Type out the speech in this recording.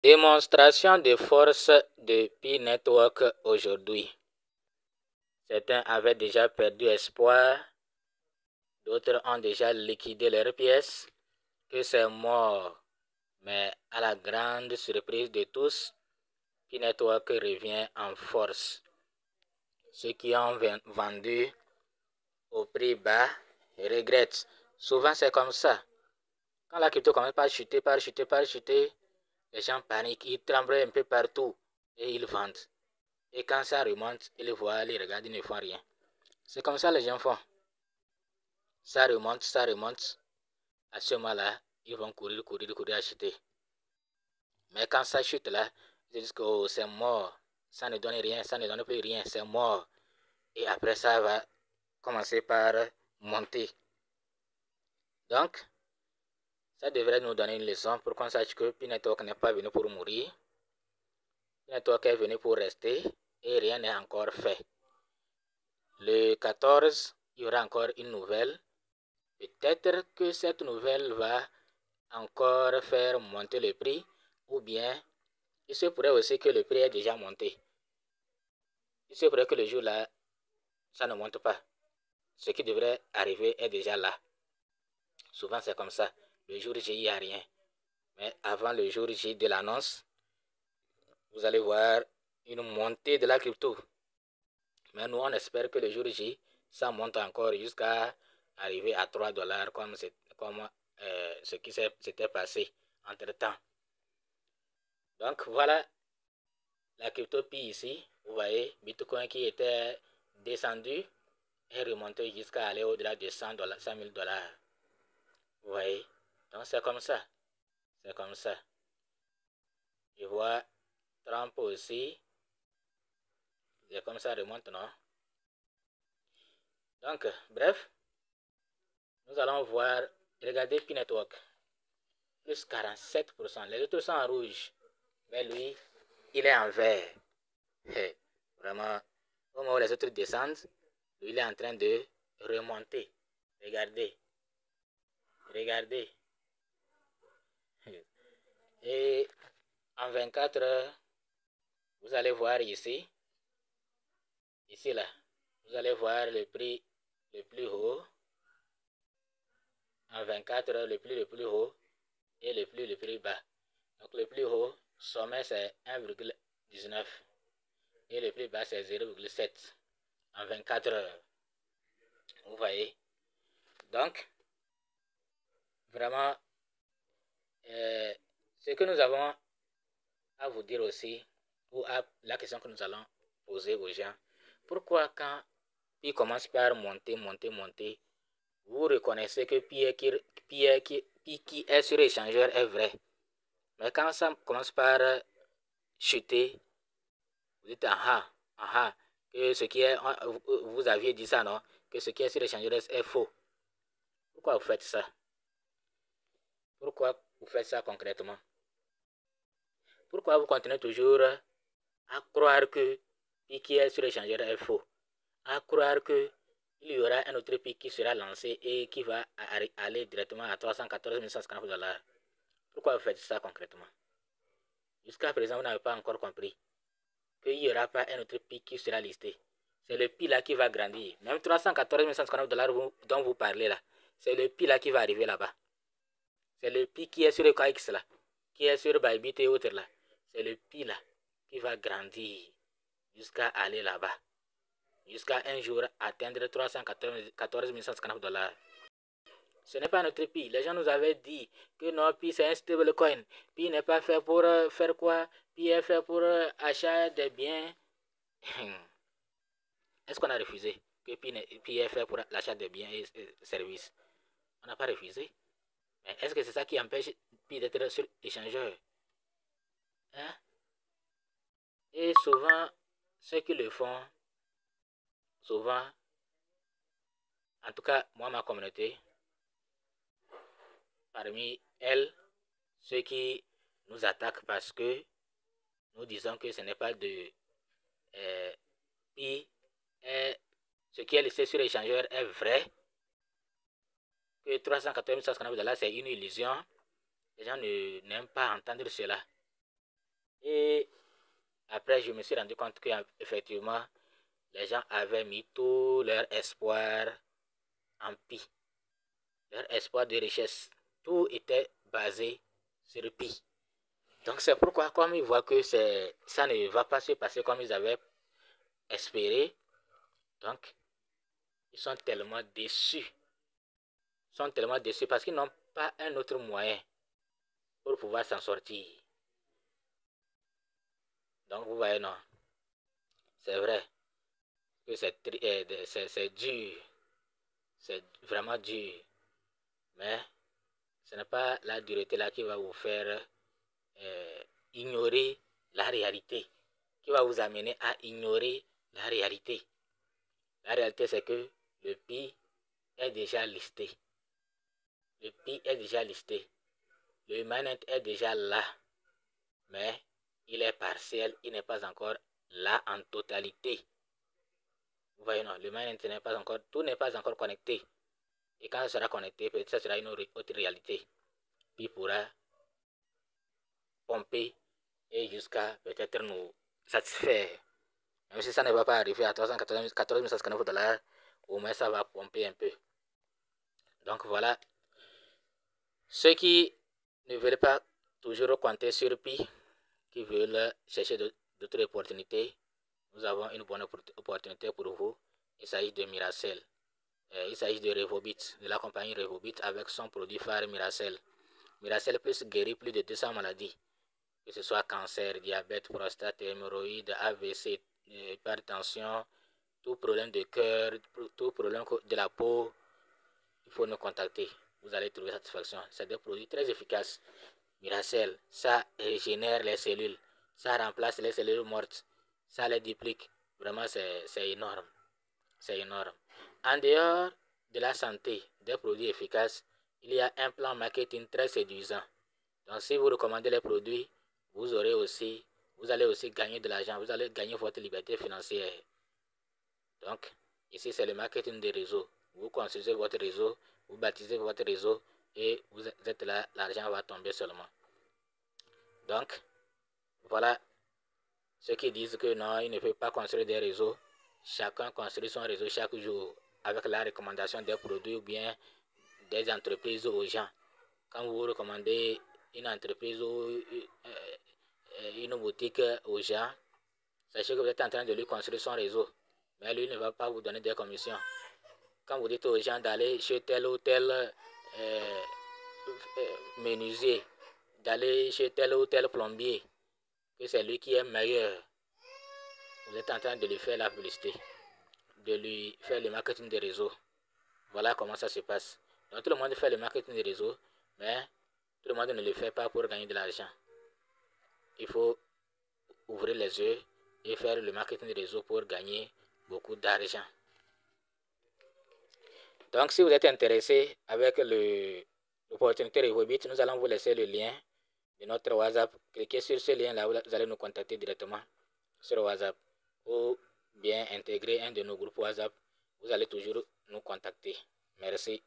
Démonstration de force de Pi Network aujourd'hui. Certains avaient déjà perdu espoir, d'autres ont déjà liquidé leurs pièces, que c'est mort. Mais à la grande surprise de tous, Pi Network revient en force. Ceux qui ont vendu au prix bas regrettent. Souvent c'est comme ça. Quand la crypto commence par chuter, les gens paniquent, ils tremblent un peu partout et ils vendent. Et quand ça remonte, ils voient, ils regardent, ils ne font rien. C'est comme ça les gens font. Ça remonte. À ce moment-là, ils vont courir acheter. Mais quand ça chute là, ils disent que oh, c'est mort. Ça ne donne rien, ça ne donne plus rien, c'est mort. Et après ça va commencer par monter. Donc, ça devrait nous donner une leçon pour qu'on sache que Pi Network n'est pas venu pour mourir. Pi Network est venu pour rester et rien n'est encore fait. Le 14, il y aura encore une nouvelle. Peut-être que cette nouvelle va encore faire monter le prix ou bien il se pourrait aussi que le prix est déjà monté. Il se pourrait que le jour là, ça ne monte pas. Ce qui devrait arriver est déjà là. Souvent c'est comme ça. Le jour J, il n'y a rien. Mais avant le jour J de l'annonce, vous allez voir une montée de la crypto. Mais nous, on espère que le jour J, ça monte encore jusqu'à arriver à 3 dollars comme ce qui s'était passé entre-temps. Donc voilà la crypto Pi ici. Vous voyez, Bitcoin qui était descendu est remonté jusqu'à aller au-delà de 100 000 dollars. Vous voyez, donc c'est comme ça. C'est comme ça. Je vois Trump aussi. C'est comme ça remonte, non? Donc, bref, nous allons voir, regardez Pi Network. Plus 47%. Les autres sont en rouge. Mais lui, il est en vert. Vraiment, au moment où les autres descendent, lui, il est en train de remonter. Regardez. Et en 24 heures, vous allez voir ici là, vous allez voir le prix le plus haut. En 24 heures, le plus haut et le plus bas. Donc le plus haut, sommet c'est 1,19 et le plus bas c'est 0,7 en 24 heures. Vous voyez? Donc, vraiment, ce que nous avons à vous dire aussi, ou à la question que nous allons poser aux gens, pourquoi quand Pi commence par monter, vous reconnaissez que Pi qui est sur l'échangeur est vrai. Mais quand ça commence par chuter, vous dites que ce qui est, vous aviez dit ça, non? Que ce qui est sur l'échangeur est faux. Pourquoi vous faites ça? Pourquoi vous faites ça concrètement? Pourquoi vous continuez toujours à croire que Pi qui est sur l'échangeur est faux? À croire que il y aura un autre pic qui sera lancé et qui va aller directement à 314 150 dollars. Pourquoi vous faites ça concrètement? Jusqu'à présent, vous n'avez pas encore compris qu'il n'y aura pas un autre pic qui sera listé. C'est le pic là qui va grandir. Même 314 150 dollars dont vous parlez là, c'est le pic là qui va arriver là-bas. C'est le pic qui est sur le KX là, qui est sur Bybit et autres là. C'est le pic là qui va grandir jusqu'à aller là-bas. Jusqu'à un jour atteindre 314 150 dollars. Ce n'est pas notre Pi. Les gens nous avaient dit que non, Pi c'est un stablecoin. Pi n'est pas fait pour faire quoi? Pi est fait pour achat des biens. Est-ce qu'on a refusé que Pi est fait pour l'achat des biens et services? On n'a pas refusé. Mais est-ce que c'est ça qui empêche Pi d'être sur l'échangeur? Hein? Et souvent, ceux qui le font, souvent, en tout cas, moi, ma communauté, parmi elles, ceux qui nous attaquent parce que nous disons que ce n'est pas de Pi, ce qui est listé sur l'échangeur est vrai, que 380 dollars c'est une illusion. Les gens n'aiment pas entendre cela. Et après, je me suis rendu compte qu'effectivement, les gens avaient mis tout leur espoir en Pi. Leur espoir de richesse. Tout était basé sur Pi. Donc c'est pourquoi, comme ils voient que ça ne va pas se passer comme ils avaient espéré, donc ils sont tellement déçus. Ils sont tellement déçus parce qu'ils n'ont pas un autre moyen pour pouvoir s'en sortir. Donc vous voyez, non, c'est vrai que c'est dur, c'est vraiment dur, mais ce n'est pas la dureté là qui va vous faire ignorer la réalité, qui va vous amener à ignorer la réalité. La réalité, c'est que le Pi est déjà listé. Le Pi est déjà listé. Le mainnet est déjà là, mais il est partiel, il n'est pas encore là en totalité. Vous voyez, non, le mainnet n'est pas encore, tout n'est pas encore connecté. Et quand ça sera connecté, peut-être ça sera une autre réalité. Puis pourra pomper et jusqu'à peut-être nous satisfaire. Même si ça ne va pas arriver à 314 $, au moins ça va pomper un peu. Donc voilà. Ceux qui ne veulent pas toujours compter sur Pi, qui veulent chercher d'autres opportunités, nous avons une bonne opportunité pour vous. Il s'agit de Miracell. Il s'agit de Revobit, de la compagnie Revobit avec son produit phare Miracell. Miracell Plus guérit plus de 200 maladies, que ce soit cancer, diabète, prostate, hémorroïdes, AVC, hypertension, tout problème de cœur, tout problème de la peau. Il faut nous contacter. Vous allez trouver satisfaction. C'est des produits très efficaces. Miracell, ça régénère les cellules. Ça remplace les cellules mortes. Ça les duplique. Vraiment, c'est énorme. C'est énorme. En dehors de la santé, des produits efficaces, il y a un plan marketing très séduisant. Donc, si vous recommandez les produits, vous allez aussi gagner de l'argent. Vous allez gagner votre liberté financière. Donc, ici, c'est le marketing des réseaux. Vous construisez votre réseau, vous baptisez votre réseau et vous êtes là, l'argent va tomber seulement. Donc, voilà ceux qui disent que non, il ne peut pas construire des réseaux. Chacun construit son réseau chaque jour avec la recommandation des produits ou bien des entreprises aux gens. Quand vous recommandez une entreprise ou une boutique aux gens, sachez que vous êtes en train de lui construire son réseau. Mais lui ne va pas vous donner des commissions. Quand vous dites aux gens d'aller chez tel ou tel menuisier, d'aller chez tel ou tel plombier, que c'est lui qui est meilleur, vous êtes en train de lui faire la publicité, de lui faire le marketing des réseaux. Voilà comment ça se passe. Donc tout le monde fait le marketing des réseaux, mais tout le monde ne le fait pas pour gagner de l'argent. Il faut ouvrir les yeux et faire le marketing des réseaux pour gagner beaucoup d'argent. Donc si vous êtes intéressé avec l'opportunité Revobit, nous allons vous laisser le lien de notre WhatsApp. Cliquez sur ce lien là, vous allez nous contacter directement sur WhatsApp ou bien intégrer un de nos groupes WhatsApp. Vous allez toujours nous contacter. Merci.